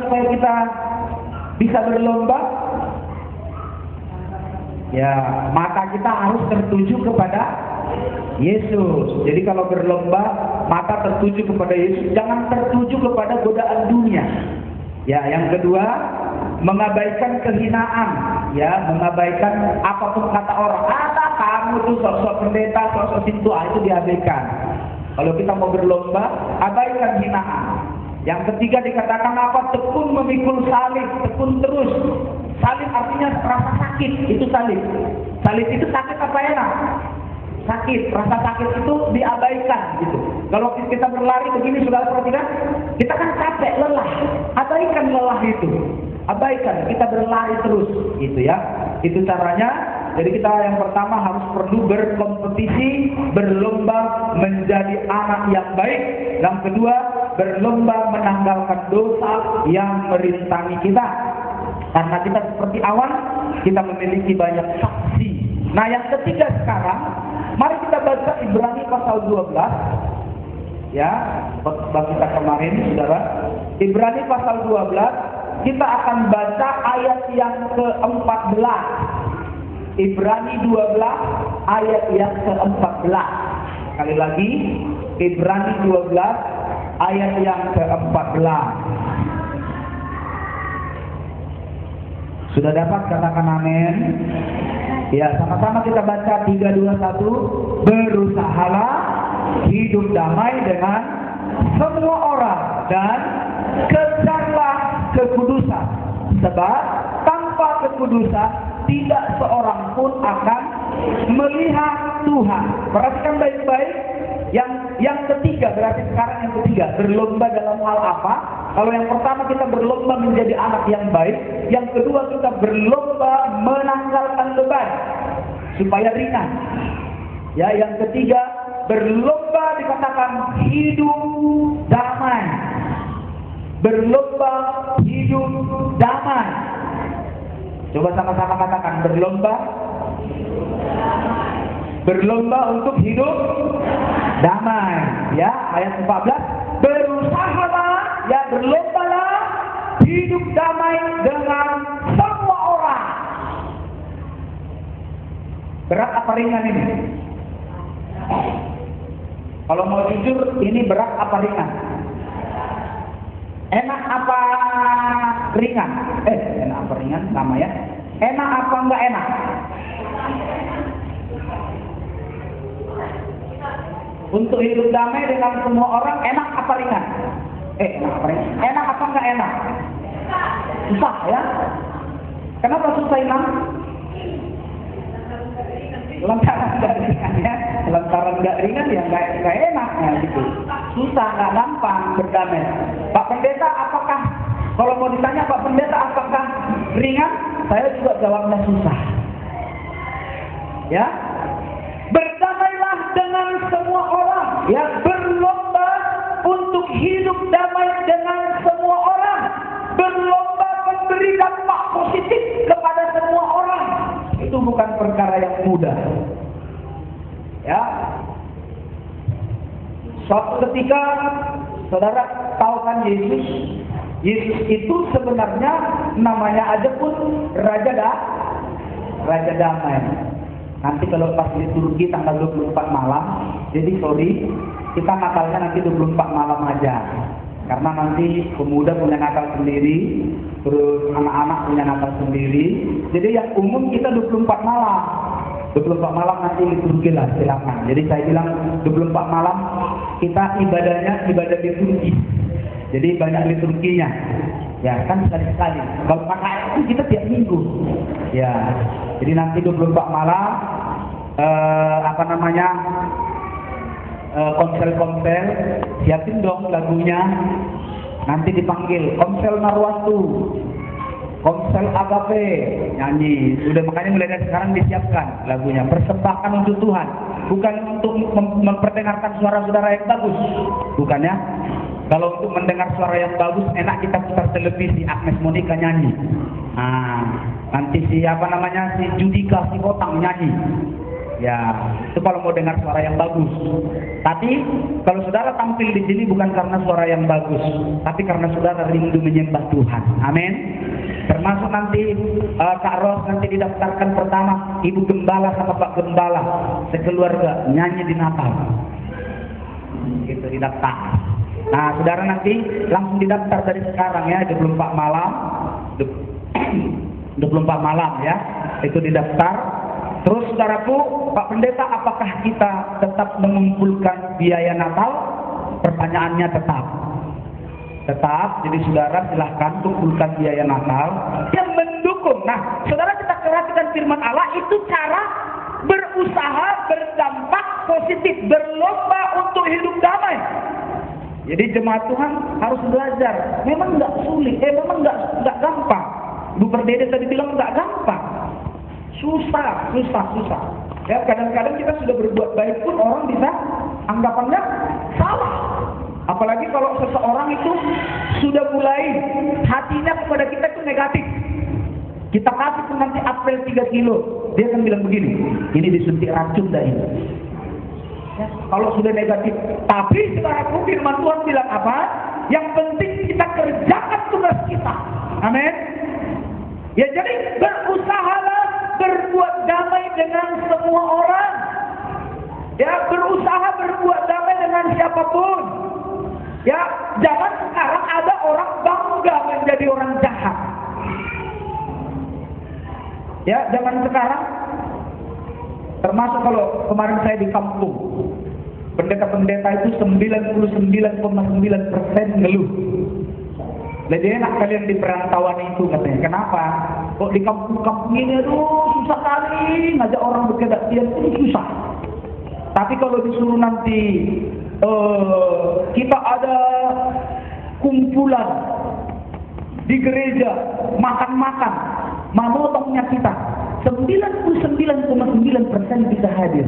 supaya kita bisa berlomba? Ya, mata kita harus tertuju kepada Yesus. Jadi kalau berlomba, mata tertuju kepada Yesus, jangan tertuju kepada godaan dunia. Ya, yang kedua, mengabaikan kehinaan, ya, mengabaikan apapun kata orang. Kamu tuh sosok pendeta, sosok sintua, itu diabaikan. Kalau kita mau berlomba, abaikan hinaan. Yang ketiga dikatakan apa? Tekun memikul salib, tekun terus. Salib artinya rasa sakit, itu salib. Salib itu sakit apa enak? Sakit, rasa sakit itu diabaikan gitu. Kalau kita berlari begini, saudara perhatikan, kita kan capek, lelah. Abaikan lelah itu. Abaikan, kita berlari terus gitu ya. Itu caranya. Jadi kita yang pertama harus perlu berkompetisi, berlomba menjadi anak yang baik. Yang kedua, berlomba menanggalkan dosa yang merintangi kita. Karena kita seperti awan, kita memiliki banyak saksi. Nah, yang ketiga sekarang, mari kita baca Ibrani pasal 12. Ya, khotbah kita kemarin, saudara. Ibrani pasal 12, kita akan baca ayat yang ke-14. Ibrani 12 ayat yang ke-14. Sekali lagi, Ibrani 12 ayat yang ke-14. Sudah dapat? Katakan amin. Ya, sama-sama kita baca 3, 2, 1. Berusahalah hidup damai dengan semua orang dan kejarlah kekudusan. Sebab tanpa kekudusan tidak seorang pun akan melihat Tuhan. Perhatikan baik-baik. Yang ketiga, berarti sekarang yang ketiga, berlomba dalam hal apa? Kalau yang pertama kita berlomba menjadi anak yang baik, yang kedua kita berlomba menanggalkan beban supaya ringan. Ya, yang ketiga berlomba dikatakan hidup damai. Berlomba hidup damai. Coba sama-sama katakan, berlomba. Berlomba untuk hidup damai. Ya, ayat 14. Berusahalah, ya, berlombalah hidup damai dengan semua orang. Berat apa ringan ini? Kalau mau jujur, ini berat apa ringan? Enak apa ringan? Enak apa ringan namanya? Enak apa enggak enak? Untuk hidup damai dengan semua orang, enak apa ringan? Enak apa ringan? Enak apa enggak enak? Susah ya? Kenapa susah Imam? Lantaran enggak ringan ya? Lantaran enggak ringan ya enggak enak ya gitu. Susah, enggak gampang berdamai. Pak Pendeta, apakah kalau mau ditanya Pak Pendeta apakah ringan? Saya juga jawabnya susah. Ya, berdamailah dengan semua orang. Ya, berlomba untuk hidup damai dengan semua orang. Berlomba memberi dampak positif kepada semua orang. Itu bukan perkara yang mudah. Ya. Suatu ketika saudara tahu kan Yesus itu sebenarnya namanya aja pun Raja Damai. Nanti kalau pas liturgi tanggal 24 malam, jadi sorry, kita nakalnya nanti 24 malam aja. Karena nanti pemuda punya nakal sendiri, terus anak-anak punya nakal sendiri. Jadi yang umum kita 24 malam. 24 malam nanti liturgi lah, silakan. Jadi saya bilang 24 malam kita ibadahnya ibadah liturgi. Jadi banyak liturginya. Ya kan sekali-sekali. Kalau maka itu kita tiap minggu. Ya. Jadi nanti 24 malam konsel-konsel, siapin dong lagunya. Nanti dipanggil konsel Narwatu, konsel Agape, nyanyi. Udah makanya mulai dari sekarang disiapkan lagunya. Persembahkan untuk Tuhan, bukan untuk memperdengarkan suara saudara yang bagus, bukan ya. Kalau untuk mendengar suara yang bagus, enak kita putar televisi, Agnes Monica nyanyi. Nah, nanti si Judika si Botang nyanyi. Ya, itu kalau mau dengar suara yang bagus. Tapi kalau saudara tampil di sini bukan karena suara yang bagus, tapi karena saudara rindu menyembah Tuhan. Amin. Termasuk nanti Kak Ros nanti didaftarkan pertama, Ibu Gembala sama Pak Gembala sekeluarga nyanyi di Natal. Gitu didaftar. Nah, saudara nanti langsung didaftar dari sekarang ya, 24 malam. 24 malam ya, itu didaftar. Terus saudaraku, Pak Pendeta, apakah kita tetap mengumpulkan biaya Natal? Pertanyaannya tetap. Tetap, jadi saudara silahkan kumpulkan biaya Natal yang mendukung. Nah, saudara kita perhatikan firman Allah, itu cara berusaha berdampak positif, berlomba untuk hidup damai. Jadi jemaat Tuhan harus belajar. Memang nggak sulit, memang nggak gampang. Bu Perdede tadi bilang nggak gampang. Susah. Ya, kadang-kadang kita sudah berbuat baik pun orang bisa anggapannya salah. Apalagi kalau seseorang itu sudah mulai hatinya kepada kita itu negatif. Kita kasih pun nanti apel 3 kilo, dia akan bilang begini, ini disuntik racun dah ini. Ya, kalau sudah negatif. Tapi setelah firman Tuhan bilang apa? Yang penting kita kerjakan tugas kita. Amin. Ya, jadi berusahalah berbuat damai dengan semua orang. Ya, berusaha berbuat damai dengan siapapun. Ya, jangan sekarang ada orang bangga menjadi orang jahat. Ya, zaman sekarang termasuk kalau kemarin saya di kampung, pendeta-pendeta itu 99,9% ngeluh. Lebih enak kalian di perantauan itu katanya. Kenapa? Kok di kampung-kampung ini aduh susah kali ngajak orang berkedaksian itu susah. Tapi kalau disuruh nanti kita ada kumpulan di gereja makan-makan, mamotongnya kita 99,9% bisa hadir.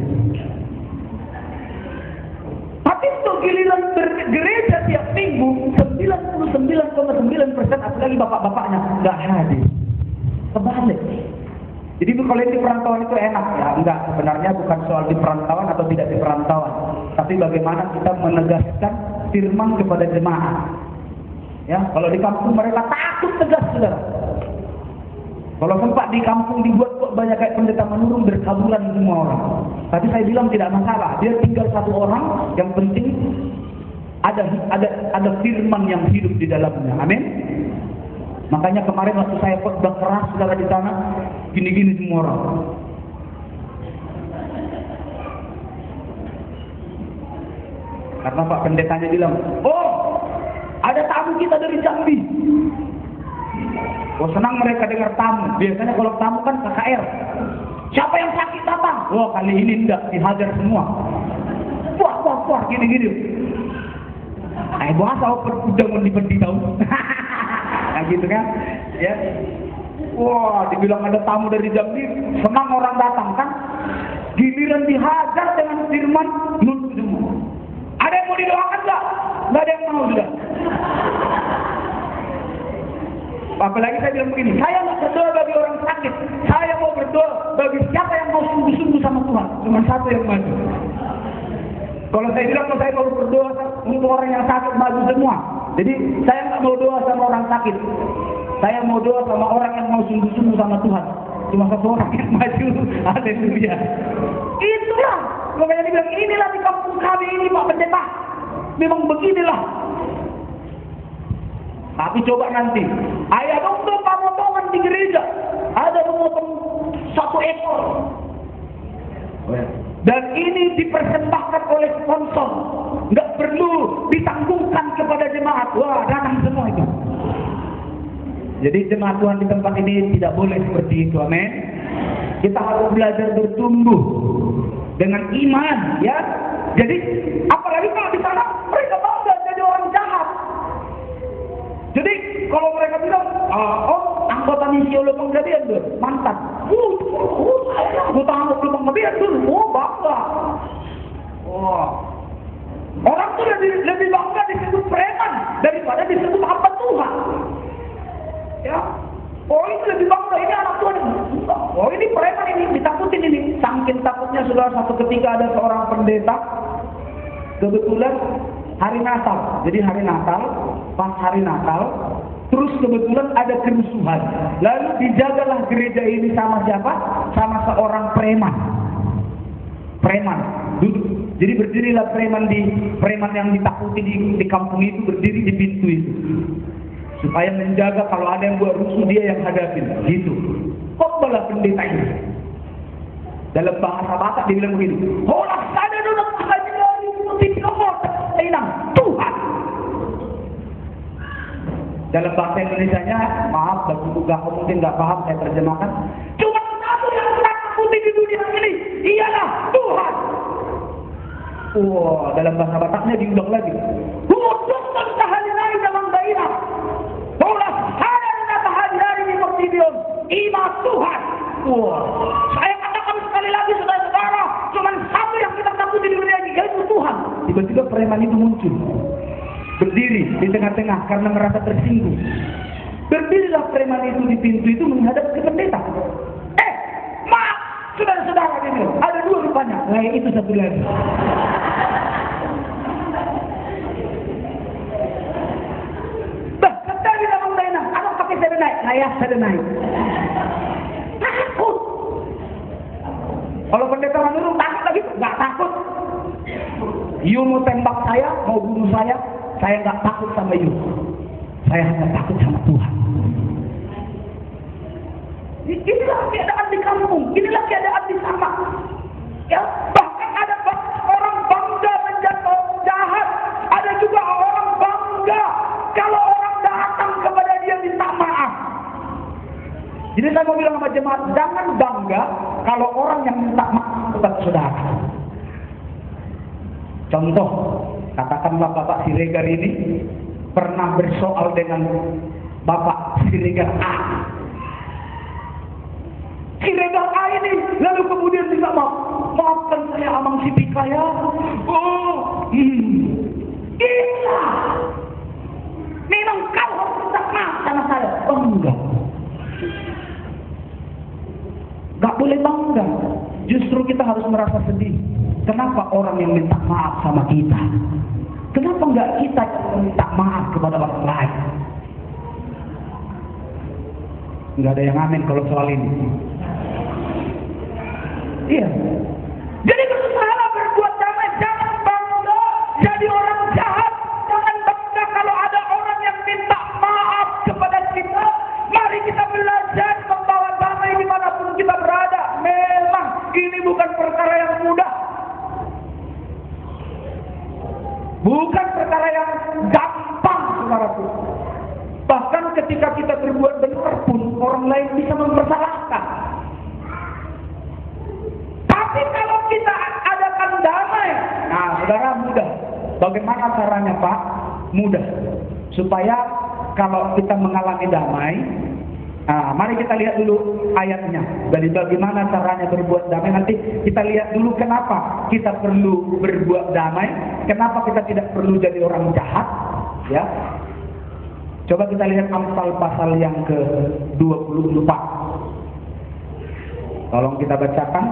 Tapi untuk giliran gereja tiap minggu 99,9% apalagi bapak-bapaknya nggak hadir. Kebalik. Jadi kalau di perantauan itu enak ya, enggak, sebenarnya bukan soal di perantauan atau tidak di perantauan, tapi bagaimana kita menegaskan firman kepada jemaat. Ya, kalau di kampung mereka takut tegas, saudara. Kalau sempat di kampung dibuat kok banyak kayak pendeta menurun berkabulan semua orang. Tapi saya bilang tidak masalah, dia tinggal satu orang, yang penting ada firman yang hidup di dalamnya. Amin. Makanya kemarin waktu saya khotbah keras saudara di sana, gini-gini semua orang. Karena Pak Pendetanya bilang, oh ada tamu kita dari Jambi. Oh senang mereka dengar tamu. Biasanya kalau tamu kan KKR. Siapa yang sakit datang? Oh kali ini enggak, dihajar semua. Wah, gini-gini. Bahasa udah mau diberi tahu. Nah gitu kan, ya. Wah, dibilang ada tamu dari Jambi, senang orang datang kan. Giliran dihajar dengan firman, nurut semua. Ada yang mau didoakan nggak? Nggak ada yang mau juga. Apalagi saya bilang begini, saya nggak berdoa bagi orang sakit, saya mau berdoa bagi siapa yang mau sungguh-sungguh sama Tuhan. Cuma satu yang maju. Kalau saya bilang kalau saya mau berdoa untuk orang yang sakit maju semua. Jadi saya nggak mau doa sama orang sakit. Saya mau doa sama orang yang mau sungguh-sungguh sama Tuhan. Cuma satu orang yang maju. Haleluya. Itulah. Makanya dia bilang inilah di kampung kami ini Pak Pendeta. Memang beginilah. Tapi coba nanti. Ayah dong pemotongan di gereja. Ada memotong 1 ekor. Dan ini dipersembahkan oleh sponsor. Nggak perlu ditanggungkan kepada jemaat. Wah, datang semua itu. Jadi jemaat Tuhan di tempat ini tidak boleh seperti itu. Amin. Kita harus belajar bertumbuh dengan iman, ya. Jadi apalagi kalau di sana mereka bangga jadi orang jahat. Jadi kalau mereka bilang, oh anggota misi oleh penggadian tuh, mantan. Anggota penggadian tuh, oh bangga. Oh. Orang tuh lebih bangga disebut preman daripada disebut hamba Tuhan. Ya, oh ini lebih bangga, ini anak Tuhan. Oh ini preman ini, ditakutin ini. Saking takutnya Misalnya saudara, satu ketika ada seorang pendeta, kebetulan hari Natal. Jadi hari Natal, pas hari Natal, terus kebetulan ada kerusuhan. Lalu dijagalah gereja ini sama siapa? Sama seorang preman. Preman duduk. Jadi berdirilah preman yang ditakuti di kampung itu, berdiri di pintu itu, supaya menjaga kalau ada yang buat rusuh dia yang hadapin. Gitu. Khotbahlah pendeta ini. Dalam bahasa Batak dia bilang begini, "Holah sada duduk hadirin putih nomor tenang Tuhan." Dalam bahasa Indonesianya, maaf bagi kamu mungkin nggak paham, saya terjemahkan. Cuma satu yang takuti di dunia ini, ialah Tuhan. Wah, dalam bahasa Bataknya diulang lagi. Huduskan sahadinai dalam daerah. Holah sada duduk hadirin di Mortidion, ima Tuhan. Wah, saya katakan sekali lagi saudara-saudara, cuma satu yang kita takuti di dunia ini, yaitu Tuhan. Tiba-tiba preman itu muncul, berdiri di tengah-tengah karena merasa tersinggung. Berdirilah preman itu di pintu itu menghadap ke pendeta. Maaf, saudara-saudara, ini ada dua rupanya. Nah, itu satu lagi. Kata di dalam dana, anak pakai saya naik, ayah saya naik. Takut. Kalau pendeta menurut takut lagi, nggak takut. You mau tembak saya, mau bunuh saya nggak takut sama you. Saya hanya takut sama Tuhan. Inilah keadaan di kampung, inilah keadaan di sama. Ya, bahkan ada orang bangga menjadi orang jahat. Ada juga orang bangga kalau orang datang kepada dia minta maaf. Jadi saya mau bilang sama jemaat, jangan bangga kalau orang yang minta maaf kepada saudara. Contoh, katakanlah Bapak Siregar ini pernah bersoal dengan Bapak Siregar A. Siregar A ini lalu kemudian minta maaf. Maafkan saya Amang Sipika ya. Gila. Memang kau harus minta maaf sama saya. Enggak. Gak boleh bangga. Justru kita harus merasa sedih. Kenapa orang yang minta maaf sama kita? Kenapa enggak kita minta maaf kepada orang lain? Enggak ada yang amin kalau soal ini. Iya. Jadi berusaha berbuat damai. Jangan bangga jadi orang jahat. Jangan bangga kalau ada orang yang minta maaf kepada kita. Mari kita belajar membawa damai dimanapun kita berada. Memang ini bukan perkara yang mudah. Bukan perkara yang gampang, saudaraku. Bahkan ketika kita berbuat benar pun orang lain bisa mempersalahkan. Tapi kalau kita adakan damai, nah saudara, mudah. Bagaimana caranya Pak? Mudah. Supaya kalau kita mengalami damai, nah, mari kita lihat dulu ayatnya. Dari bagaimana caranya berbuat damai, nanti kita lihat dulu kenapa kita perlu berbuat damai, kenapa kita tidak perlu jadi orang jahat, ya. Coba kita lihat Amsal pasal yang ke-24. Tolong kita bacakan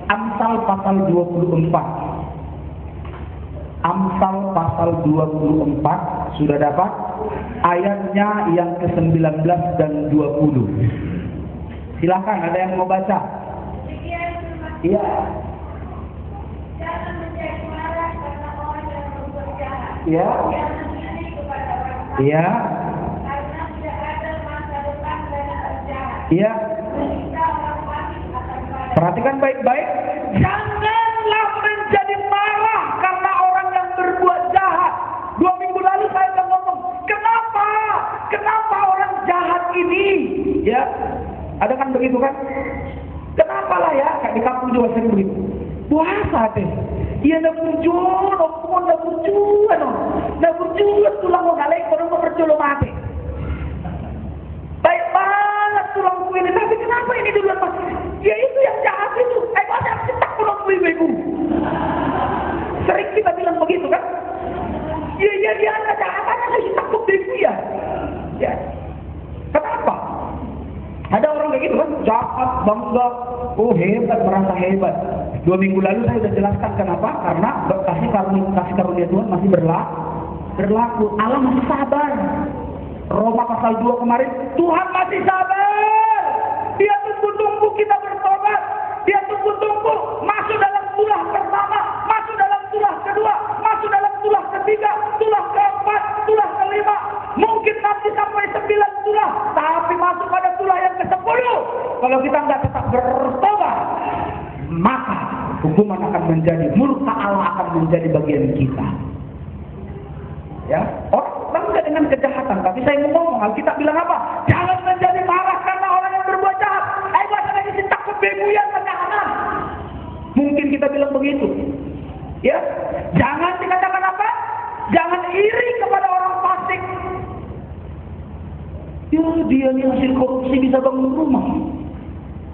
Amsal pasal 24. Amsal pasal 24 sudah dapat? Ayatnya yang ke-19 dan 20. Silakan, ada yang mau baca? Iya. Jangan menjadi marah karena orang yang berbuat jahat. Iya. Jangan iri kepada orang lain. Iya. Karena tidak ada masa depan dari orang jahat. Iya. Kita orang fasik akan pada. Perhatikan baik-baik. Janganlah menjadi marah karena orang yang berbuat jahat. 2 minggu lalu saya sudah ngomong, kenapa orang jahat ini, ya, ada kan begitu kan? Kenapa lah ya, kayak di kampung juga sering begitu. Puasa teh, iya nak berjuang, nak berjuang tulang mau galak, orang mau berjuang mati. Baik banget tulang ini, tapi kenapa ini duluan mas? Ya itu yang jahat itu, banyak cetak tulang ibu. Sering kita bilang begitu kan? Iya dia ada jahatannya, masih takut diri ya. Ya. Kenapa? Ada orang begitu kan, jahat, bangga, oh hebat, merasa hebat. 2 minggu lalu saya sudah jelaskan kenapa, karena kasih karunia Tuhan masih berlaku. Allah masih sabar. Roma pasal 2 kemarin, Tuhan masih sabar. Dia tunggu-tunggu kita bertobat. Dia tunggu-tunggu masuk dalam tulah pertama, masuk dalam tulah kedua, masuk dalam tulah ketiga, tulah keempat, tulah kelima. Mungkin nanti sampai 9 tulah, tapi masuk pada tulah yang ke-10. Kalau kita nggak tetap bertobat, maka hukuman akan menjadi, murka Allah akan menjadi bagian kita. Ya, orang bangga dengan kejahatan, tapi saya mau ngomong, Alkitab bilang apa? Jangan menjadi marah karena orang yang berbuat jahat. Bahasa lagi sih takut bebuyan kejahatan. Mungkin kita bilang begitu. Ya, jangan dikatakan apa? Jangan iri kepada orang fasik. Ya, dia nih hasil korupsi bisa bangun rumah.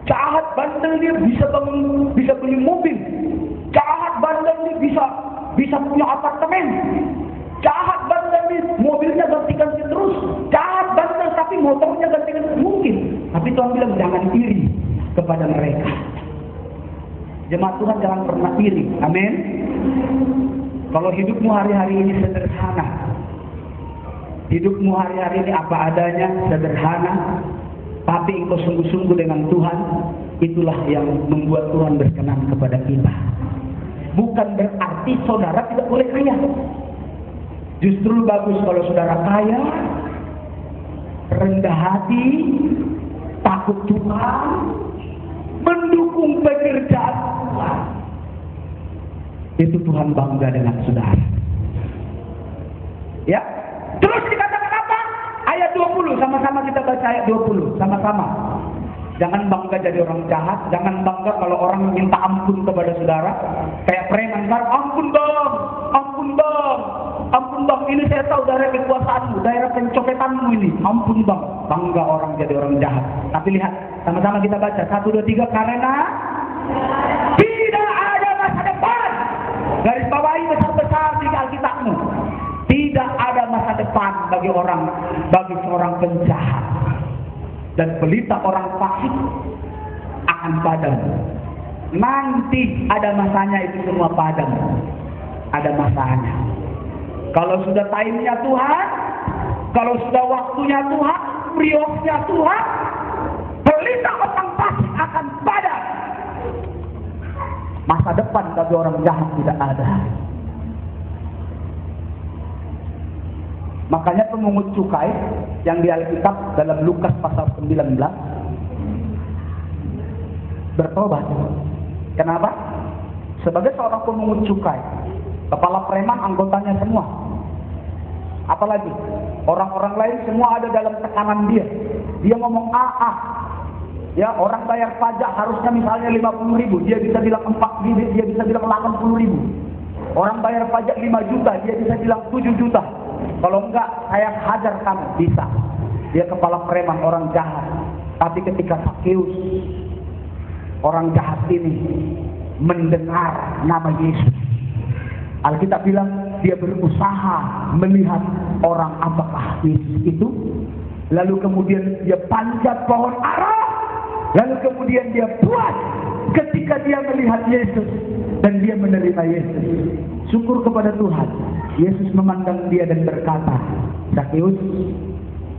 Jahat bandel dia bisa beli mobil. Jahat bandel dia bisa punya apartemen. Jahat bandel dia mobilnya ganti-ganti terus. Jahat bandel tapi motornya ganti-ganti mungkin. Tapi Tuhan bilang jangan iri kepada mereka. Jemaat Tuhan jangan pernah iri. Amin. Kalau hidupmu hari-hari ini sederhana, hidupmu hari-hari ini apa adanya, sederhana, tapi engkau sungguh-sungguh dengan Tuhan, itulah yang membuat Tuhan berkenan kepada kita. Bukan berarti saudara tidak boleh kaya. Justru bagus kalau saudara kaya, rendah hati, takut Tuhan, mendukung pekerjaan Tuhan. Itu Tuhan bangga dengan saudara. Ya. Terus dikatakan apa? Ayat 20, sama-sama kita baca ayat 20, sama-sama. Jangan bangga jadi orang jahat, jangan bangga kalau orang minta ampun kepada saudara. Kayak preman kan, ampun bang, ini saya tahu daerah kekuasaanmu, daerah pencopetanmu ini, ampun bang. Bangga orang jadi orang jahat. Tapi lihat, sama-sama kita baca, 1, 2, 3, karena tidak ada masa depan. Garis bawahi besar-besar di Alkitabmu. Tidak ada masa depan bagi seorang penjahat. Dan pelita orang fasik akan padam. Nanti ada masanya itu semua padam. Ada masanya. Kalau sudah time-nya Tuhan, kalau sudah waktunya Tuhan, priosnya Tuhan, pelita orang fasik akan padam. Masa depan bagi orang jahat tidak ada. Makanya pemungut cukai yang di Alkitab dalam Lukas pasal 19 bertobat. Kenapa? Sebagai seorang pemungut cukai, kepala preman anggotanya semua. Apalagi orang-orang lain semua ada dalam tekanan dia. Dia ngomong ya, orang bayar pajak harusnya misalnya 50.000, dia bisa bilang 80.000. Orang bayar pajak 5 juta, dia bisa bilang 7 juta. Kalau enggak, saya hajar kamu, bisa. Dia kepala preman, orang jahat. Tapi ketika Sakeus, orang jahat ini mendengar nama Yesus, Alkitab bilang dia berusaha melihat orang apakah Yesus itu. Lalu kemudian dia panjat pohon ara. Lalu kemudian dia puas ketika dia melihat Yesus dan dia menerima Yesus. Syukur kepada Tuhan. Yesus memandang dia dan berkata, Sakeus,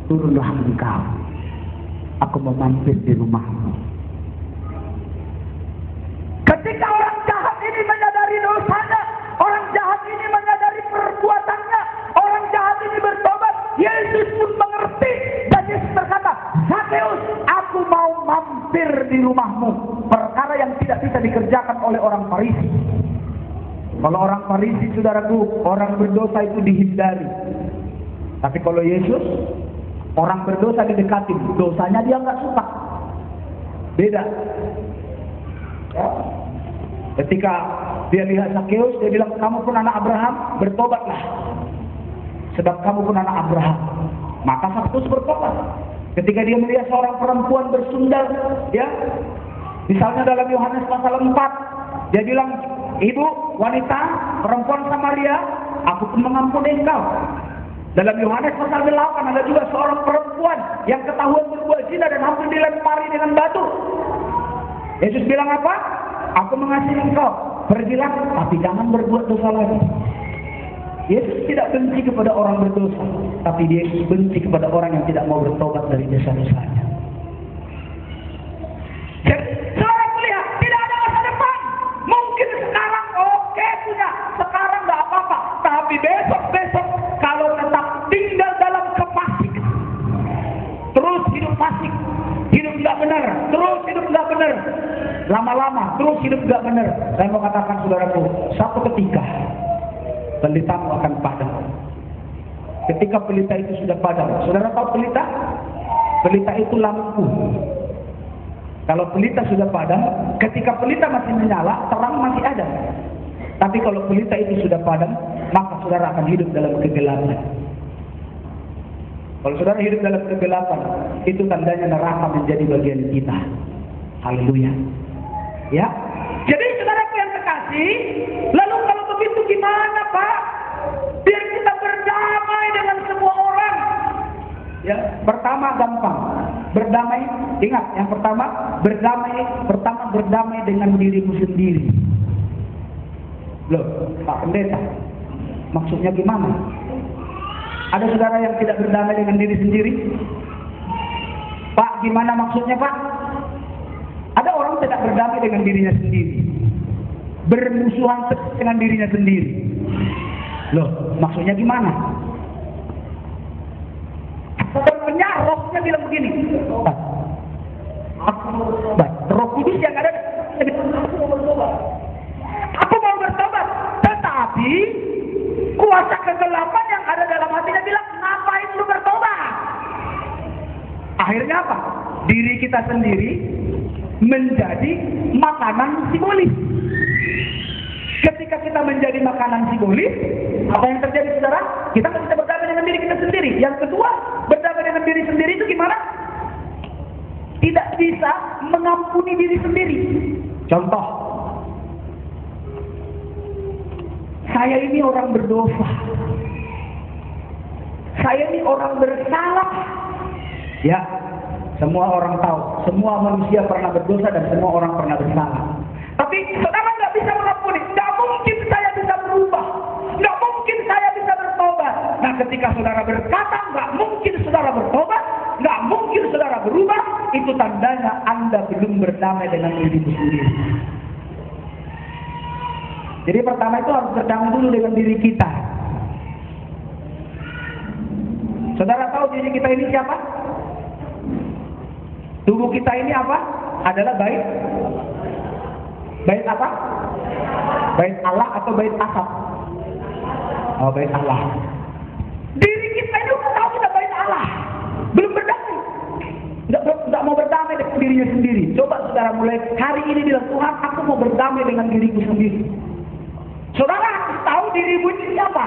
turunlah engkau. Aku mau mampir di rumahmu. Ketika orang jahat ini menyadari dosanya, orang jahat ini menyadari perbuatannya, orang jahat ini bertobat, Yesus pun mengerti dan Yesus berkata, Sakeus, aku mau mampir di rumahmu. Perkara yang tidak bisa dikerjakan oleh orang Farisi. Kalau orang Farisi, saudaraku, orang berdosa itu dihindari. Tapi kalau Yesus, orang berdosa didekatin, dosanya dia nggak suka. Beda. Ya. Ketika dia lihat Sakeus, dia bilang, kamu pun anak Abraham, bertobatlah. Sebab kamu pun anak Abraham. Maka Sakeus bertobat. Ketika dia melihat seorang perempuan bersundal, ya, misalnya dalam Yohanes pasal 4, dia bilang, ibu, wanita, perempuan Samaria, aku pun mengampuni engkau. Dalam Yohanes pasal 8 ada juga seorang perempuan perempuan yang ketahuan berbuat zina dan hampir dilempari dengan batu. Yesus bilang apa? Aku mengasihi engkau, pergilah, tapi jangan berbuat dosa lagi. Yesus tidak benci kepada orang berdosa, tapi dia benci kepada orang yang tidak mau bertobat dari dosa-dosanya. Jadi, saudara melihat tidak ada masa depan. Mungkin sekarang oke punya, sekarang nggak apa-apa, tapi besok kalau tetap tinggal dalam kefasikan, terus hidup fasik, hidup nggak benar, terus hidup nggak benar, lama-lama terus hidup nggak benar. Saya mau katakan saudaraku, satu ketika pelitamu akan padam. Ketika pelita itu sudah padam, saudara tahu pelita? Pelita itu lampu. Kalau pelita sudah padam, ketika pelita masih menyala, terang masih ada. Tapi kalau pelita itu sudah padam, maka saudara akan hidup dalam kegelapan. Kalau saudara hidup dalam kegelapan, itu tandanya neraka menjadi bagian kita. Haleluya. Ya. Jadi saudaraku yang terkasih, lalu kalau begitu gimana Pak? Biar kita berdamai dengan semua orang. Ya, pertama gampang. Berdamai, ingat yang pertama berdamai dengan dirimu sendiri. Loh, Pak Pendeta, maksudnya gimana? Ada saudara yang tidak berdamai dengan diri sendiri? Pak, gimana maksudnya Pak? Ada orang tidak berdamai dengan dirinya sendiri, bermusuhan dengan dirinya sendiri. Loh, maksudnya gimana? Sebenarnya rohnya bilang begini, Roh Kudus yang ada, aku mau bertobat, tetapi kuasa kegelapan yang ada dalam hatinya bilang, ngapain lu bertobat? Akhirnya apa? Diri kita sendiri menjadi makanan simbolis. Ketika kita menjadi makanan simbolis, apa yang terjadi saudara? Kita tidak bisa berdamai dengan diri kita sendiri. Yang kedua, berdamai dengan diri sendiri itu gimana? Tidak bisa mengampuni diri sendiri. Contoh, saya ini orang berdosa, saya ini orang bersalah. Ya, semua orang tahu, semua manusia pernah berdosa dan semua orang pernah bersalah. Tapi saudara nggak bisa mengampuni. Nggak mungkin saya bisa berubah. Nggak mungkin saya bisa bertobat. Nah, ketika saudara berkata nggak mungkin saudara bertobat, nggak mungkin saudara berubah, itu tandanya Anda belum berdamai dengan diri sendiri. Jadi pertama itu harus berdamai dulu dengan diri kita. Saudara tahu diri kita ini siapa? Tubuh kita ini apa? Adalah bait apa? Bait Allah atau bait asap? Oh, bait Allah. Diri kita itu tahu sudah bait Allah, belum berdamai. Nggak mau berdamai dengan dirinya sendiri. Coba saudara mulai hari ini bilang, Tuhan, aku mau berdamai dengan diriku sendiri. Saudara harus tahu dirimu ini siapa?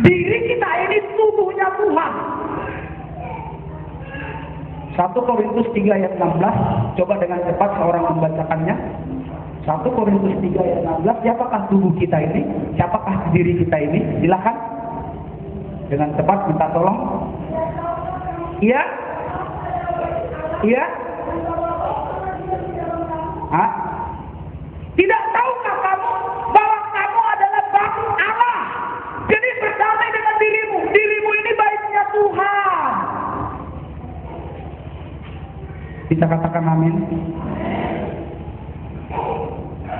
Diri kita ini tubuhnya Tuhan. 1 Korintus 3 ayat 16. Coba dengan cepat seorang membacakannya. 1 Korintus 3 ayat 16. Siapakah tubuh kita ini? Siapakah diri kita ini? Silakan. Dengan cepat minta tolong. Iya? Iya? Hah? Tidak tahukah kamu bahwa kamu adalah bangun Allah? Jadi berdamai dengan dirimu. Dirimu ini baiknya Tuhan. Bisa katakan amin?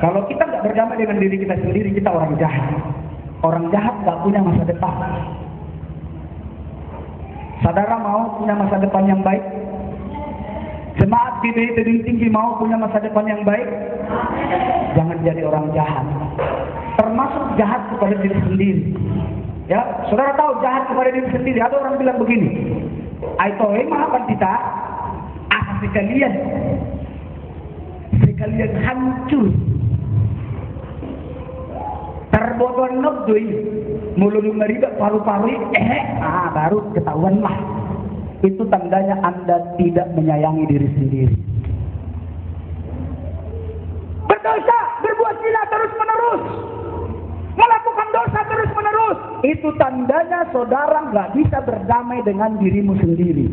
Kalau kita nggak berdamai dengan diri kita sendiri, kita orang jahat. Orang jahat nggak punya masa depan. Saudara mau punya masa depan yang baik? Jemaat GBI Tebing Tinggi mau punya masa depan yang baik? Jangan jadi orang jahat. Termasuk jahat kepada diri sendiri. Ya, saudara tahu jahat kepada diri sendiri. Ada orang bilang begini, "Aitoe maafkan kita, sekalian hancur. Terbotol nobdoi, mulung meribak paru-paru, baru ketahuan lah. Itu tandanya Anda tidak menyayangi diri sendiri. Berdosa, berbuat zina terus menerus, melakukan dosa terus-menerus, itu tandanya saudara nggak bisa berdamai dengan dirimu sendiri.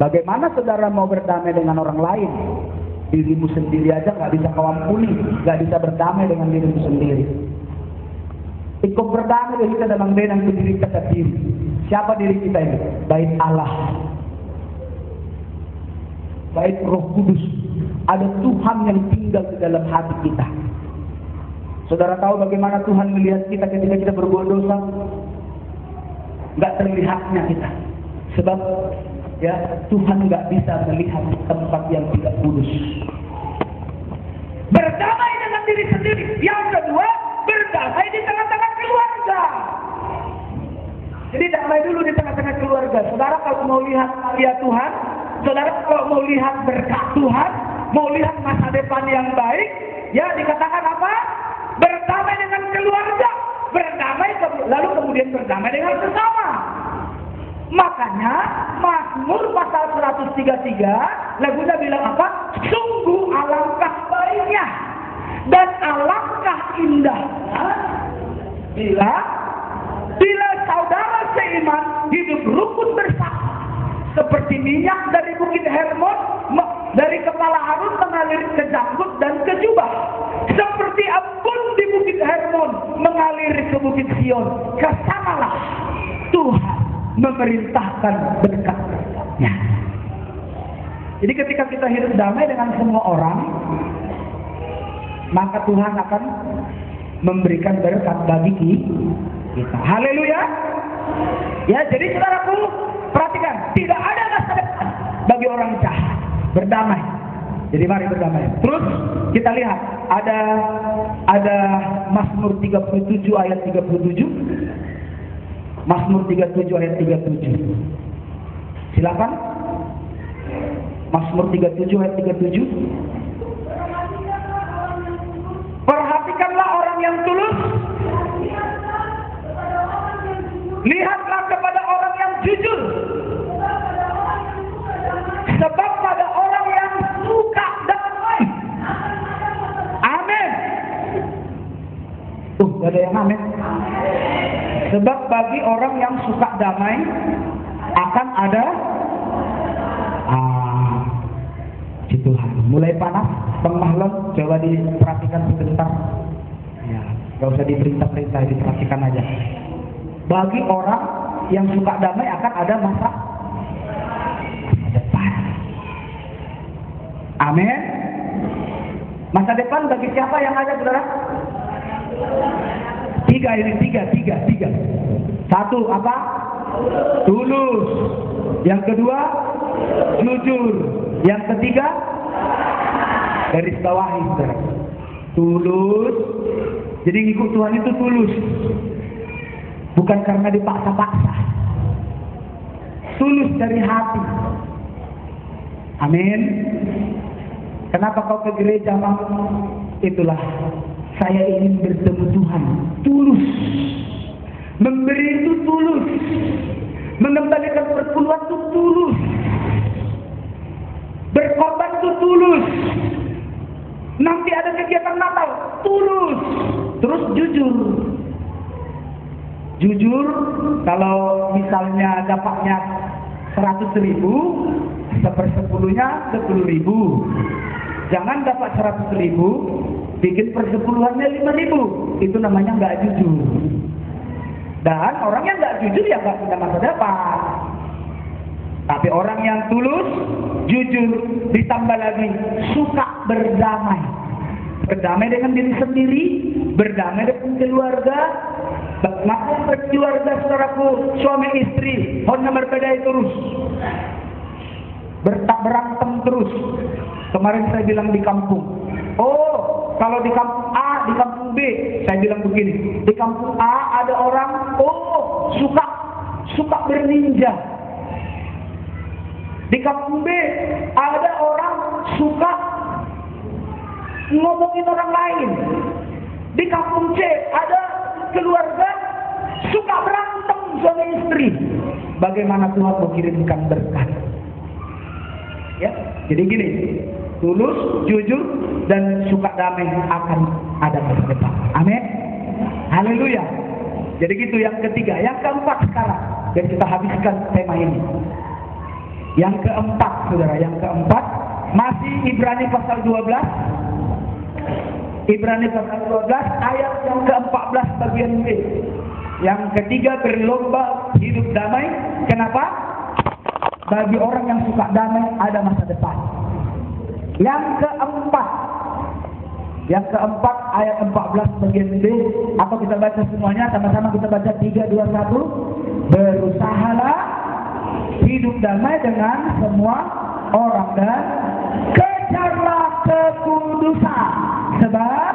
Bagaimana saudara mau berdamai dengan orang lain? Dirimu sendiri aja nggak bisa kau ampuni, nggak bisa berdamai dengan dirimu sendiri. Ikut berdamai dengan diri kita sendiri. Siapa diri kita ini? Baik Allah, baik Roh Kudus. Ada Tuhan yang tinggal di dalam hati kita. Saudara tahu bagaimana Tuhan melihat kita ketika kita berbuat dosa? Nggak terlihatnya kita. Sebab ya Tuhan nggak bisa melihat tempat yang tidak kudus. Berdamai dengan diri sendiri. Yang kedua, berdamai di tengah-tengah keluarga. Jadi damai dulu di tengah-tengah keluarga. Saudara kalau mau lihat karya Tuhan, saudara kalau mau lihat berkat Tuhan, mau lihat masa depan yang baik, ya dikatakan apa? Berdamai dengan keluarga, berdamai lalu kemudian berdamai dengan sesama. Makanya Mazmur pasal 133 lagunya bilang apa? Sungguh alangkah baiknya dan alangkah indahnya bila saudara seiman hidup rukun bersama, seperti minyak dari bukit Hermon, dari kepala Harun mengalir ke janggut dan ke jubah, seperti embun di bukit Hermon mengalir ke bukit Sion. Kesanalah Tuhan memerintahkan berkat-berkatnya. Jadi ketika kita hidup damai dengan semua orang, maka Tuhan akan memberikan berkat bagi kita. Haleluya. Ya, jadi saudaraku, perhatikan, tidak ada masa depan bagi orang jahat. Berdamai. Jadi mari berdamai. Terus kita lihat ada Mazmur 37 ayat 37. Mazmur 37 ayat 37. Silakan. Mazmur 37 ayat 37. Perhatikanlah orang yang tulus. Lihatlah kepada orang yang jujur. Sebab pada orang yang suka damai. Amin. Tuh, ada yang amin. Sebab bagi orang yang suka damai akan ada si Tuhan. Mulai panas, Bang Mahlon, coba diperhatikan sebentar. Ya, gak usah diperintah-perintah, diperhatikan aja. Bagi orang yang suka damai akan ada masa depan. Amin. Masa depan bagi siapa yang ada, saudara? Tiga. Satu apa? Tulus. Yang kedua, jujur. Yang ketiga, garis bawahi, saudara. Tulus. Jadi ngikut Tuhan itu tulus. Bukan karena dipaksa-paksa. Tulus dari hati. Amin. Kenapa kau ke gereja, Bang? Itulah, saya ingin bertemu Tuhan. Tulus. Memberi itu tulus. Mengembalikan perpuluhan itu tulus. Berkorban itu tulus. Nanti ada kegiatan Natal, tulus. Terus jujur. Jujur, kalau misalnya dapatnya 100.000, 1/10-nya 10.000. Jangan dapat 100.000, bikin persepuluhannya 5.000. Itu namanya nggak jujur. Dan orang yang nggak jujur ya nggak punya masa depan. Tapi orang yang tulus, jujur, ditambah lagi suka berdamai. Berdamai dengan diri sendiri, berdamai dengan keluarga. Maka berkeluarga, saudaraku, suami istri, honda berbeda terus, berantem terus. Kemarin saya bilang di kampung, oh kalau di kampung A, di kampung B, saya bilang begini, di kampung A ada orang, oh suka berninja. Di kampung B ada orang suka ngomongin orang lain. Di kampung C ada keluarga suka berantem suami istri. Bagaimana Tuhan mau kirimkan berkat? Ya, jadi gini, tulus, jujur, dan suka damai akan ada masa depan. Amin. Haleluya. Jadi gitu yang ketiga. Yang keempat sekarang. Dan kita habiskan tema ini. Yang keempat, saudara. Yang keempat. Masih Ibrani pasal 12. Ibrani pasal 12 ayat yang ke-14 bagian B. Yang ketiga, berlomba hidup damai. Kenapa? Bagi orang yang suka damai ada masa depan. Yang keempat ayat 14 bagian B, atau kita baca semuanya sama-sama, kita baca 3, 2, 1. Berusahalah hidup damai dengan semua orang dan kejarlah kekudusan, sebab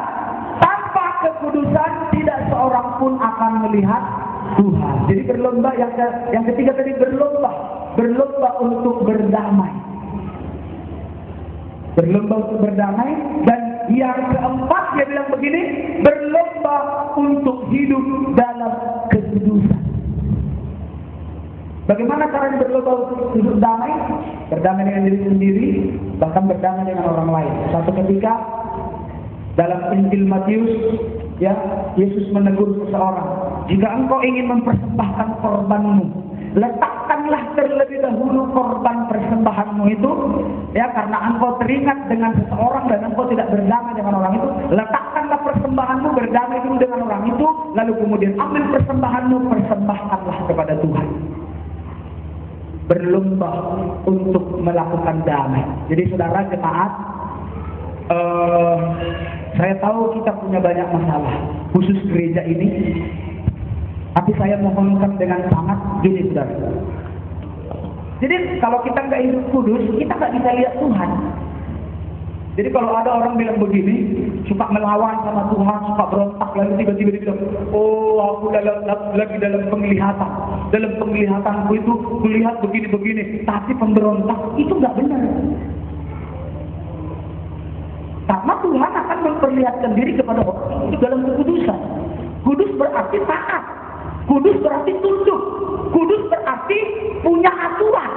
tanpa kekudusan tidak seorang pun akan melihat Tuhan. Jadi berlomba, yang ketiga tadi berlomba untuk berdamai. Berlomba untuk berdamai. Dan yang keempat dia bilang begini, berlomba untuk hidup dalam kekudusan. Bagaimana caranya berlomba untuk hidup damai? Berdamai dengan diri sendiri, bahkan berdamai dengan orang lain. Suatu ketika dalam Injil Matius, ya, Yesus menegur seseorang, jika engkau ingin mempersembahkan korbanmu, letakkanlah terlebih dahulu korban persembahanmu itu, ya, karena engkau teringat dengan seseorang dan engkau tidak berdamai dengan orang itu. Letakkanlah persembahanmu, berdamai dulu dengan orang itu, lalu kemudian ambil persembahanmu, persembahkanlah kepada Tuhan. Berlomba untuk melakukan damai. Jadi saudara jemaat, saya tahu kita punya banyak masalah, khusus gereja ini. Tapi saya mohonkan dengan sangat gini, saudara. Jadi kalau kita nggak hidup kudus, kita nggak bisa lihat Tuhan. Jadi kalau ada orang bilang begini, suka melawan sama Tuhan, suka berontak, lalu tiba-tiba dia bilang, oh aku lagi dalam penglihatan. Dalam penglihatanku itu kulihat begini-begini, tapi pemberontak, itu nggak benar. Karena Tuhan akan memperlihatkan diri kepada orang itu dalam kekudusan. Kudus berarti taat. Kudus berarti tunduk. Kudus berarti punya aturan.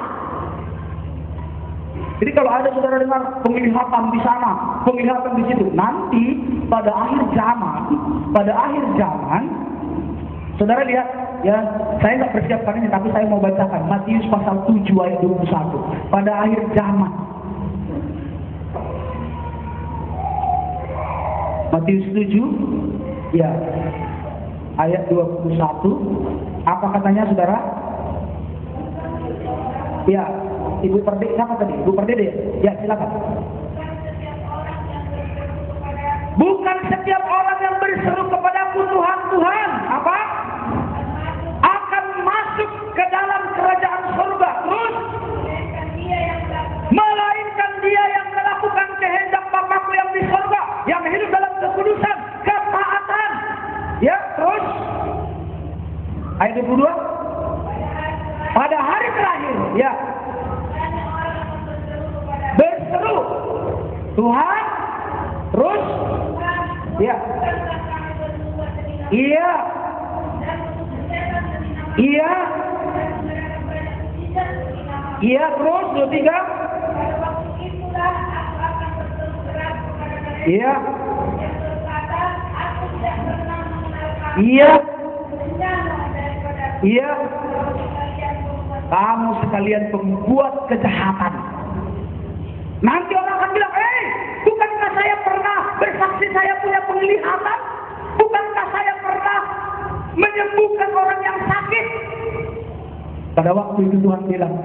Jadi kalau ada saudara dengar penglihatan di sana, penglihatan di situ, nanti pada akhir zaman, saudara lihat, ya, saya nggak persiapkan ini, tapi saya mau bacakan Matius pasal 7 ayat 21. Pada akhir zaman, Matius 7, ya, ayat 21, apa katanya saudara? Ya, Ibu Perdede, siapa tadi? Ibu Perdede? Ya, silakan. Bukan setiap orang yang berseru kepadaku Tuhan, Tuhan, apa? Akan masuk ke dalam kerajaan surga. Terus? Melainkan dia yang melakukan kehendak Bapakku yang di surga, yang hidup dalam kekudusan, ketaatan. Ya, terus? Ayat 22. Pada hari terakhir, ya, berseru Tuhan, terus, ya, iya, iya, iya, terus, 23, iya, iya, iya, kamu sekalian pembuat kejahatan. Nanti orang akan bilang, bukankah saya pernah bersaksi saya punya penglihatan? Bukankah saya pernah menyembuhkan orang yang sakit? Pada waktu itu Tuhan bilang,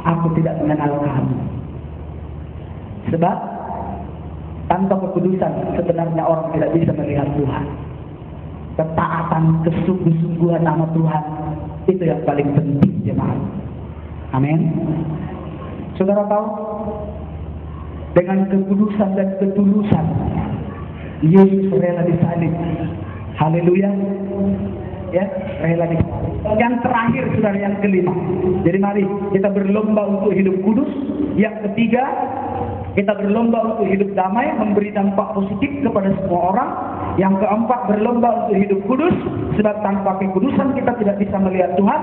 aku tidak mengenal kamu. Sebab tanpa kekudusan sebenarnya orang tidak bisa melihat Tuhan. Ketaatan, kesungguh-sungguhan nama Tuhan, itu yang paling penting, jemaat. Amin. Saudara tahu, dengan kekudusan dan ketulusan Yesus rela disalib. Haleluya. Ya, rela disalib. Yang terakhir, saudara, yang kelima. Jadi mari kita berlomba untuk hidup kudus. Yang ketiga, kita berlomba untuk hidup damai, memberi dampak positif kepada semua orang. Yang keempat, berlomba untuk hidup kudus, sebab tanpa kekudusan kita tidak bisa melihat Tuhan.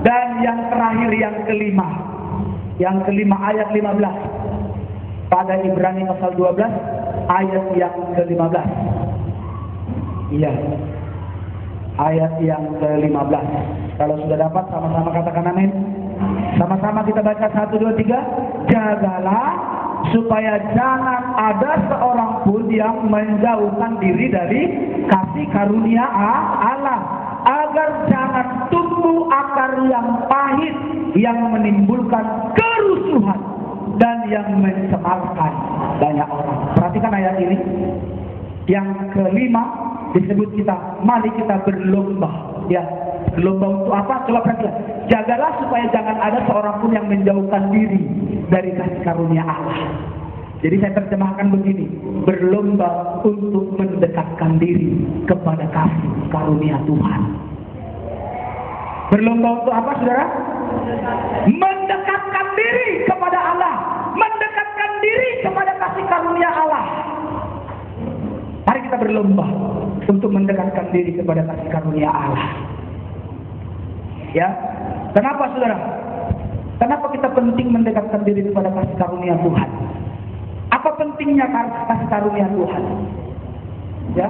Dan yang terakhir, yang kelima. Yang kelima, ayat 15. Pada Ibrani pasal 12 ayat yang ke-15. Iya. ayat yang ke-15. Kalau sudah dapat sama-sama katakan amin. Sama-sama kita baca 1, 2, 3. Jagalah supaya jangan ada seorang pun yang menjauhkan diri dari kasih karunia Allah, agar jangan tumbuh akar yang pahit yang menimbulkan kerusuhan dan yang mencemarkan banyak orang. Perhatikan ayat ini. Yang kelima disebut kita, mari kita berlomba. Ya, berlomba untuk apa? Coba perhatikan. Jagalah supaya jangan ada seorang pun yang menjauhkan diri dari kasih karunia Allah. Jadi saya terjemahkan begini, berlomba untuk mendekatkan diri kepada kasih karunia Tuhan. Berlomba untuk apa, saudara? Mendekatkan diri kepada Allah, mendekatkan diri kepada kasih karunia Allah. Mari kita berlomba untuk mendekatkan diri kepada kasih karunia Allah. Ya, kenapa saudara? Kenapa kita penting mendekatkan diri kepada kasih karunia Tuhan? Apa pentingnya kasih karunia Tuhan? Ya,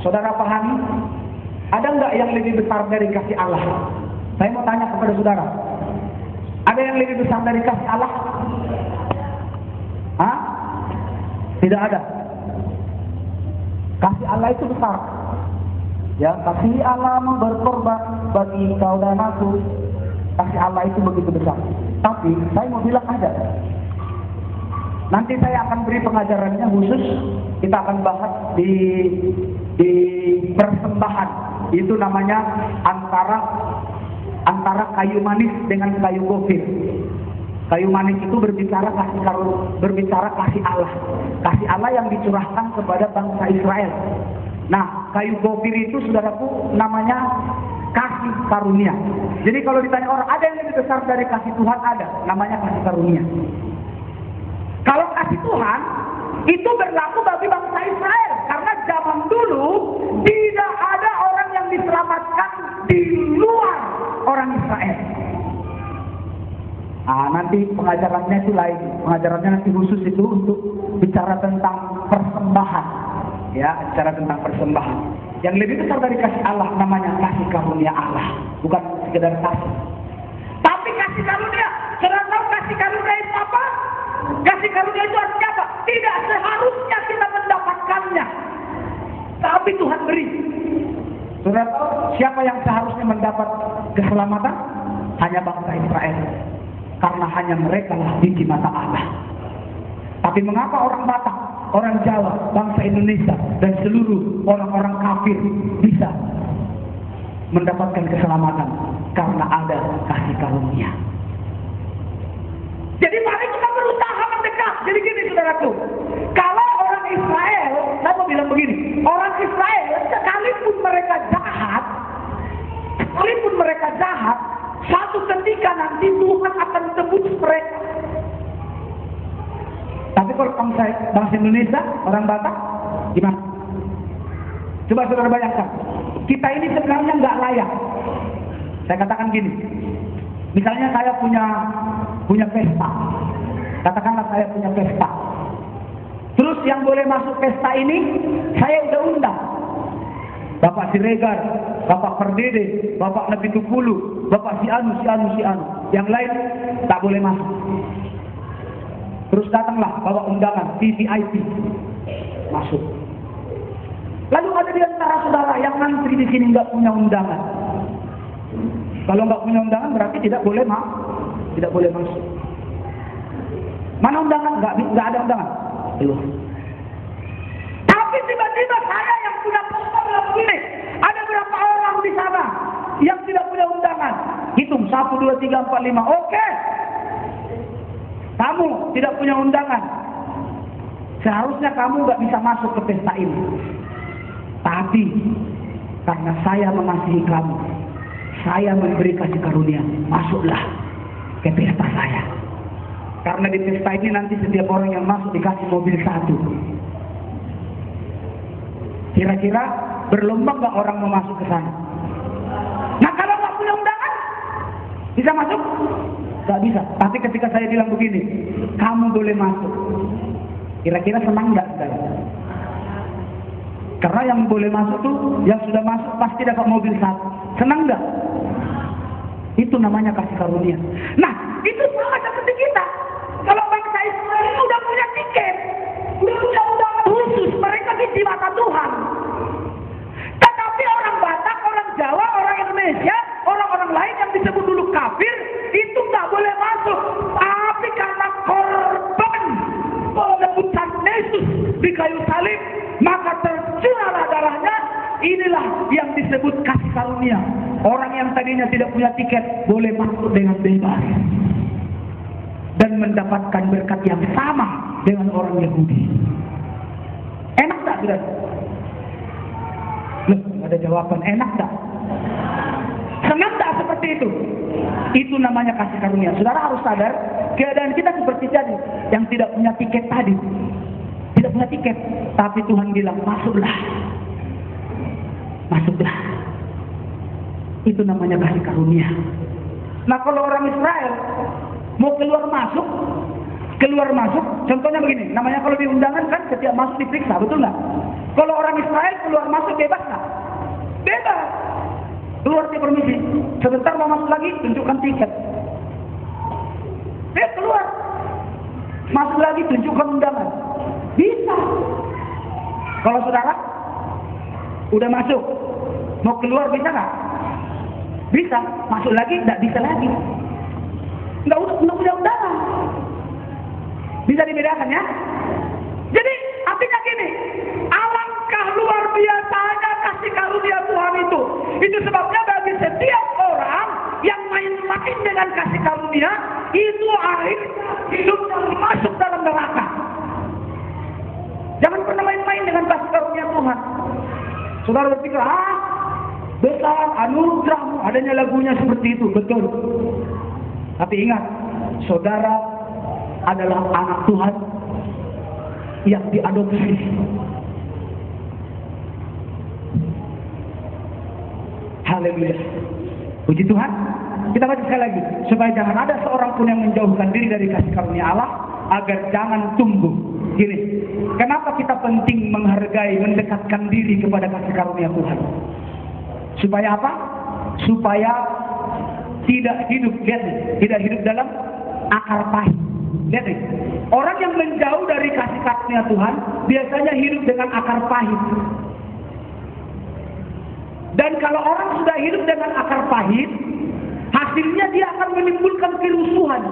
saudara pahami? Ada nggak yang lebih besar dari kasih Allah? Saya mau tanya kepada saudara. Ada yang lebih besar dari kasih Allah? Hah? Tidak ada. Kasih Allah itu besar. Ya, kasih Allah berkorban bagi kau dan aku. Kasih Allah itu begitu besar. Tapi saya mau bilang ada. Nanti saya akan beri pengajarannya khusus. Kita akan bahas di persembahan. Itu namanya antara kayu manis dengan kayu gofir. Kayu manis itu berbicara kasih Allah. Kasih Allah yang dicurahkan kepada bangsa Israel. Nah, kayu gofir itu saudaraku namanya kasih karunia. Jadi kalau ditanya orang, ada yang lebih besar dari kasih Tuhan? Ada, namanya kasih karunia. Kalau kasih Tuhan itu berlaku bagi bangsa Israel, karena zaman dulu tidak ada orang yang diselamatkan di luar orang Israel. Nanti pengajarannya itu lain. Pengajarannya nanti khusus itu untuk bicara tentang persembahan. Ya, bicara tentang persembahan. Yang lebih besar dari kasih Allah namanya kasih karunia Allah, bukan sekedar kasih. Tapi kasih karunia, saudara tahu kasih karunia itu apa? Kasih karunia itu artinya apa? Tidak seharusnya kita mendapatkannya, tapi Tuhan beri. Saudara tahu siapa yang seharusnya mendapat keselamatan? Hanya bangsa Israel. Karena hanya mereka lah di mata Allah. Tapi mengapa orang Batak, orang Jawa, bangsa Indonesia, dan seluruh orang-orang kafir bisa mendapatkan keselamatan? Karena ada kasih karunia. Jadi mari kita berusaha mendekat. Jadi gini saudaraku, kalau orang Israel, saya mau bilang begini, orang Israel sekalipun mereka jahat, satu ketika nanti Tuhan akan tebus mereka. Tapi kalau bangsa Indonesia, orang Batak, gimana? Coba saudara bayangkan, kita ini sebenarnya nggak layak. Saya katakan gini, misalnya saya punya pesta, katakanlah saya punya pesta. Terus yang boleh masuk pesta ini, saya udah undang Bapak Siregar, Bapak Perdede, Bapak Nabi Tukulu, Bapak si anu. Yang lain tak boleh masuk. Terus datanglah bawa undangan VVIP masuk. Lalu ada di antara saudara yang ngantri di sini nggak punya undangan. Kalau nggak punya undangan berarti tidak boleh masuk. Mana undangan? Nggak ada undangan. Belum. Tapi tiba-tiba saya yang punya pesta bilang begini, ada berapa orang di sana yang tidak punya undangan? Hitung 1, 2, 3, 4, 5. Oke. Kamu tidak punya undangan. Seharusnya kamu nggak bisa masuk ke pesta ini. Tapi karena saya mengasihi kamu, saya memberi kasih karunia, masuklah ke pesta saya. Karena di pesta ini nanti setiap orang yang masuk dikasih mobil 1. Kira-kira berlomba nggak orang mau masuk ke sana? Nah kalau nggak punya undangan, bisa masuk? Nggak bisa. Tapi ketika saya bilang begini, kamu boleh masuk. Kira-kira senang nggak? Karena yang boleh masuk tuh, yang sudah masuk pasti dapat mobil satu. Senang nggak? Itu namanya kasih karunia. Nah, itu sama seperti kita. Kalau bangsa Israel itu udah punya tiket, udah punya undangan khusus, mereka di mata Tuhan. Tetapi orang Batak, orang Jawa, orang Indonesia, orang-orang lain yang disebut dulu kafir, itu nggak boleh masuk. Tapi karena korban penebusan Yesus di kayu salib, maka tercurahlah darahnya. Inilah yang disebut kasih karunia. Orang yang tadinya tidak punya tiket boleh masuk dengan bebas dan mendapatkan berkat yang sama dengan orang Yahudi. Enak tak, saudara? Loh, ada jawaban. Enak tak? Senang tak seperti itu? Itu namanya kasih karunia. Saudara harus sadar, keadaan kita seperti tadi, yang tidak punya tiket tadi. Tidak punya tiket, tapi Tuhan bilang, masuklah. Masuklah. Itu namanya kasih karunia. Nah, kalau orang Israel mau keluar masuk, contohnya begini, namanya kalau di undangan kan setiap masuk diperiksa, betul nggak? Kalau orang Israel keluar masuk bebas nggak? Bebas. Keluar di permisi, sebentar mau masuk lagi, tunjukkan tiket. Keluar, masuk lagi, tunjukkan undangan. Bisa. Kalau saudara udah masuk, mau keluar bisa nggak? Bisa. Masuk lagi nggak bisa lagi. Nggak punya undangan. Bisa dibedakan ya? Jadi artinya gini, alangkah luar biasanya kasih karunia Tuhan itu. Itu sebabnya bagi setiap orang yang main-main dengan kasih karunia, itu akhirnya hidupnya masuk dalam neraka. Jangan pernah main-main dengan kasih karunia Tuhan. Saudara berpikir, besar anugerahmu, adanya lagunya seperti itu, betul. Tapi ingat, saudara adalah anak Tuhan yang diadopsi. Haleluya. Puji Tuhan. Kita baca sekali lagi, supaya jangan ada seorang pun yang menjauhkan diri dari kasih karunia Allah, agar jangan tumbuh. Gini, kenapa kita penting menghargai, mendekatkan diri kepada kasih karunia Tuhan? Supaya apa? Supaya tidak hidup, lihat nih, tidak hidup dalam akar pahit. Lihat nih, orang yang menjauh dari kasih karunia Tuhan biasanya hidup dengan akar pahit. Dan kalau orang sudah hidup dengan akar pahit, hasilnya dia akan menimbulkan kerusuhan.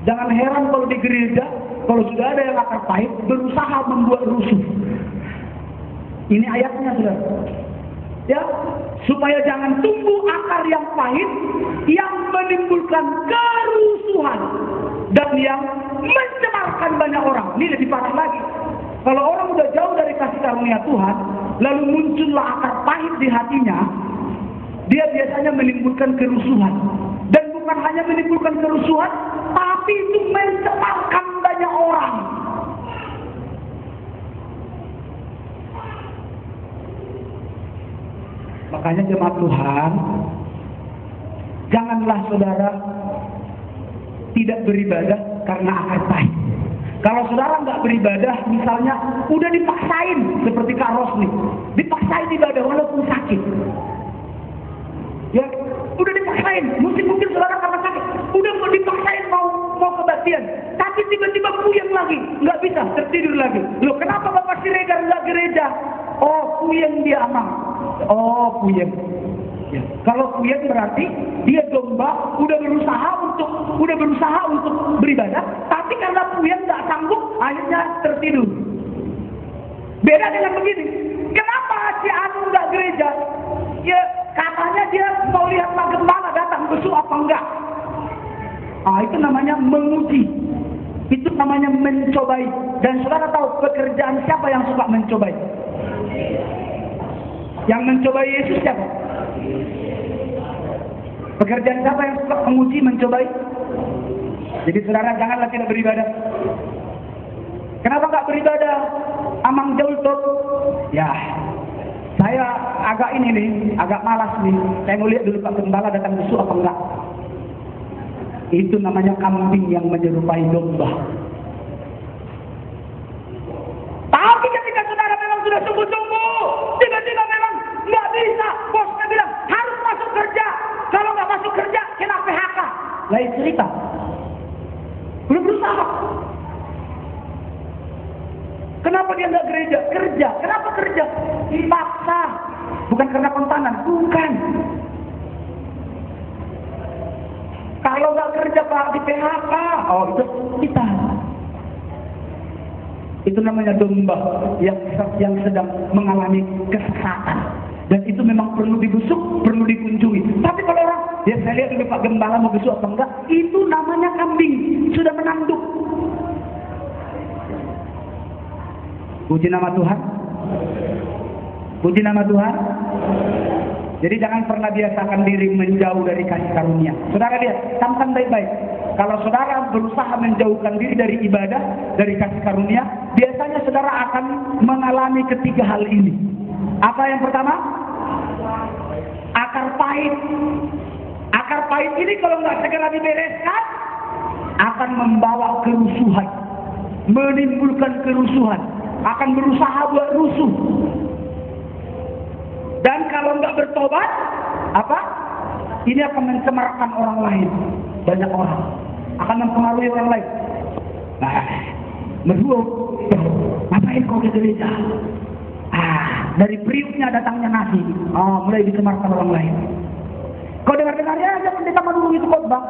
Jangan heran kalau di gereja, kalau sudah ada yang akar pahit, berusaha membuat rusuh. Ini ayatnya, saudara. Ya, supaya jangan tumbuh akar yang pahit yang menimbulkan kerusuhan dan yang mencemarkan banyak orang. Ini lebih parah lagi. Kalau orang udah jauh dari kasih karunia Tuhan, lalu muncullah akar pahit di hatinya, dia biasanya menimbulkan kerusuhan. Dan bukan hanya menimbulkan kerusuhan, tapi itu mencemarkan banyak orang. Makanya jemaat Tuhan, janganlah saudara tidak beribadah karena akar pahit. Kalau saudara nggak beribadah, misalnya udah dipaksain seperti Kak Rosni, dipaksain ibadah walaupun sakit, ya udah dipaksain. Mungkin saudara karena sakit, udah mau dipaksain mau kebaktian, tapi tiba-tiba puyeng lagi, nggak bisa, tertidur lagi. Loh, kenapa Bapak Siregar nggak gereja? Oh, puyeng dia amang. Oh, puyeng. Ya. Kalau puyeng berarti dia domba udah berusaha untuk beribadah, tapi karena puyeng nggak sanggup, akhirnya tertidur. Beda dengan begini. Kenapa si Anu nggak gereja? Ya katanya dia mau lihat Pak Gembala datang besok apa enggak? Itu namanya menguji. Itu namanya mencobai. Dan saudara tahu pekerjaan siapa yang suka mencobai? Yang mencobai Yesus siapa? Pekerjaan siapa yang suka menguji, mencobai? Jadi saudara janganlah tidak beribadah. Kenapa nggak beribadah? Amang jauh tuh. Ya, saya agak malas nih. Saya mau lihat dulu Pak Gembala datang besok apa enggak. Itu namanya kambing yang menyerupai domba. Tapi ketika saudara memang sudah sungguh lain cerita. Belum berusaha. Kenapa dia nggak gereja? Kerja. Kenapa kerja? Dipaksa. Bukan karena kontanan. Bukan. Kalau nggak kerja Pak di PHK. Oh itu kita. Itu namanya domba yang sedang mengalami kesesatan. Dan itu memang perlu dibusuk, perlu dikunjungi. Tapi kalau orang, ya saya lihat dulu Pak Gembala mau besuk apa enggak, itu namanya kambing, sudah menanduk. Puji nama Tuhan. Puji nama Tuhan. Jadi jangan pernah biasakan diri menjauh dari kasih karunia. Saudara lihat, camkan baik-baik. Kalau saudara berusaha menjauhkan diri dari ibadah, dari kasih karunia, biasanya saudara akan mengalami ketiga hal ini. Apa yang pertama? Akar pahit. Akar pahit ini kalau nggak segera dibereskan, akan membawa kerusuhan, menimbulkan kerusuhan, akan berusaha buat rusuh. Dan kalau nggak bertobat, apa? Ini akan mencemarkan orang lain, banyak orang, akan mempengaruhi orang lain. Nah, berdua, ngapain kau ke gereja? Dari periuknya datangnya nasi. Mulai dicemarkan orang lain. Kau dengar-dengarnya aja pendeta Manurung itu khotbah,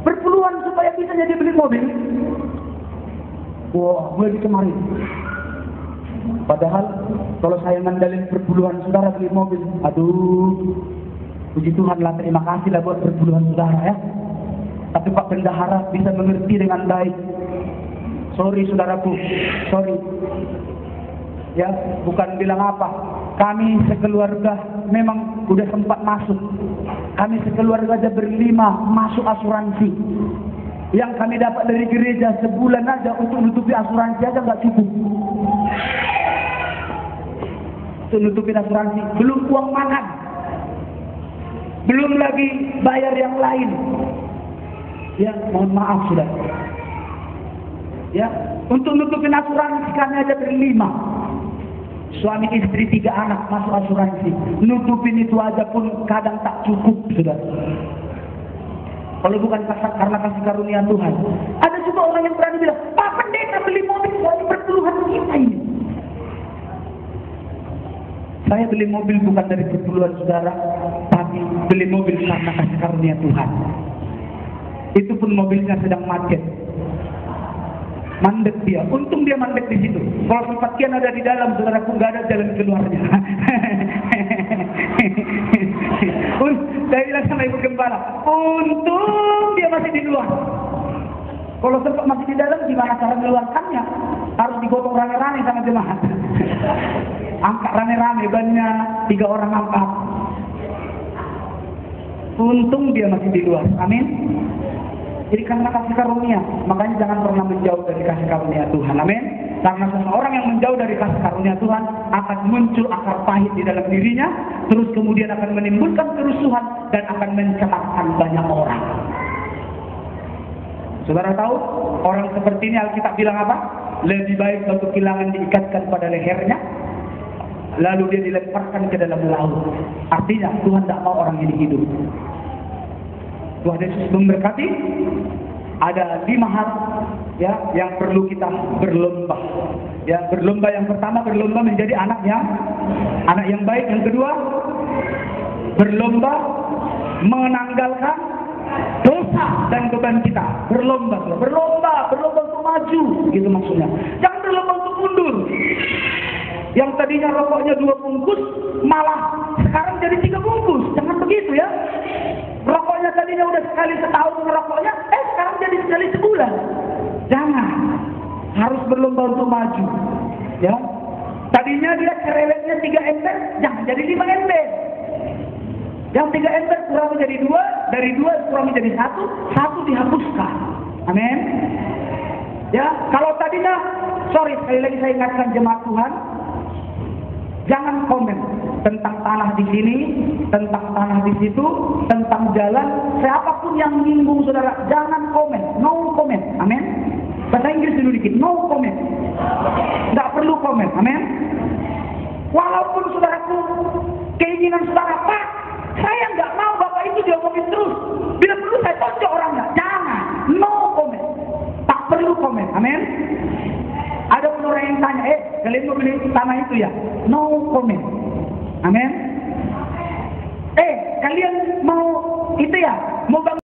berpeluang supaya bisa jadi beli mobil. Wah, mulai dicemari. Padahal kalau saya ngandalin perpuluhan saudara beli mobil, aduh, puji Tuhan lah, terima kasih lah buat perpuluhan saudara ya. Tapi Pak Bendahara bisa mengerti dengan baik. Sorry saudaraku, sorry. Ya, bukan bilang apa. Kami sekeluarga memang udah sempat masuk. Kami sekeluarga aja berlima masuk asuransi. Yang kami dapat dari gereja sebulan aja untuk nutupi asuransi aja nggak cukup. Untuk nutupin asuransi, belum uang makan, belum lagi bayar yang lain. Ya, mohon maaf sudah. Ya, untuk nutupin asuransi kami aja berlima. Suami istri 3 anak masuk asuransi. Nutupin itu aja pun kadang tak cukup sudah. Kalau bukan karena kasih karunia Tuhan. Ada juga orang yang berani bilang, Pak Pendeta beli mobil buat perpuluhan kita ini. Saya beli mobil bukan dari perpuluhan saudara, tapi beli mobil karena kasih karunia Tuhan. Itu pun mobilnya sedang macet. Mandek dia, untung dia mandek di situ. Kalau sempat dia ada di dalam, saudaraku nggak ada jalan keluarnya. Saya bilang sama ibu gembala, untung dia masih di luar. Kalau sempat masih di dalam, gimana cara mengeluarkannya? Harus digotong rame-rame sama jemaat. Angkat rame-rame, bannya 3 orang angkat. Untung dia masih di luar. Amin. Jadi karena kasih karunia, makanya jangan pernah menjauh dari kasih karunia Tuhan. Amin. Karena seseorang yang menjauh dari kasih karunia Tuhan akan muncul akar pahit di dalam dirinya, terus kemudian akan menimbulkan kerusuhan dan akan mencemarkan banyak orang. Saudara tahu, orang seperti ini Alkitab bilang apa? Lebih baik batu kilangan diikatkan pada lehernya, lalu dia dilemparkan ke dalam laut. Artinya Tuhan tidak mau orang ini hidup. Tuhan Yesus memberkati. Ada 5 hal ya yang perlu kita berlomba. Ya, berlomba yang pertama, berlomba menjadi anak yang baik. Yang kedua, berlomba menanggalkan dosa dan beban kita. Berlomba untuk maju, gitu maksudnya. Jangan berlomba untuk mundur. Yang tadinya rokoknya 2 bungkus, malah sekarang jadi 3 bungkus. Jangan begitu ya. Rokoknya tadinya udah sekali setahun ngerokoknya, sekarang jadi sekali sebulan. Jangan. Harus berlomba untuk maju. Ya. Tadinya dia cerewetnya 3 ember, jangan jadi 5 ember. Yang 3 ember kurangi jadi 2, dari 2 kurangi jadi 1 dihapuskan. Amin. Ya, kalau tadinya, sekali lagi saya ingatkan jemaat Tuhan, jangan komen tentang tanah di sini, tentang tanah di situ, tentang jalan, siapapun yang menyinggung saudara, jangan komen, no comment, amin. Bahasa Inggris dulu dikit, no comment, nggak perlu komen, amin. Walaupun saudaraku, keinginan saudara, Pak, saya nggak mau bapak itu diomongin terus, bila perlu saya tonjok orangnya. Kalian mau beli tanah itu ya? No comment. Amin. Kalian mau itu ya?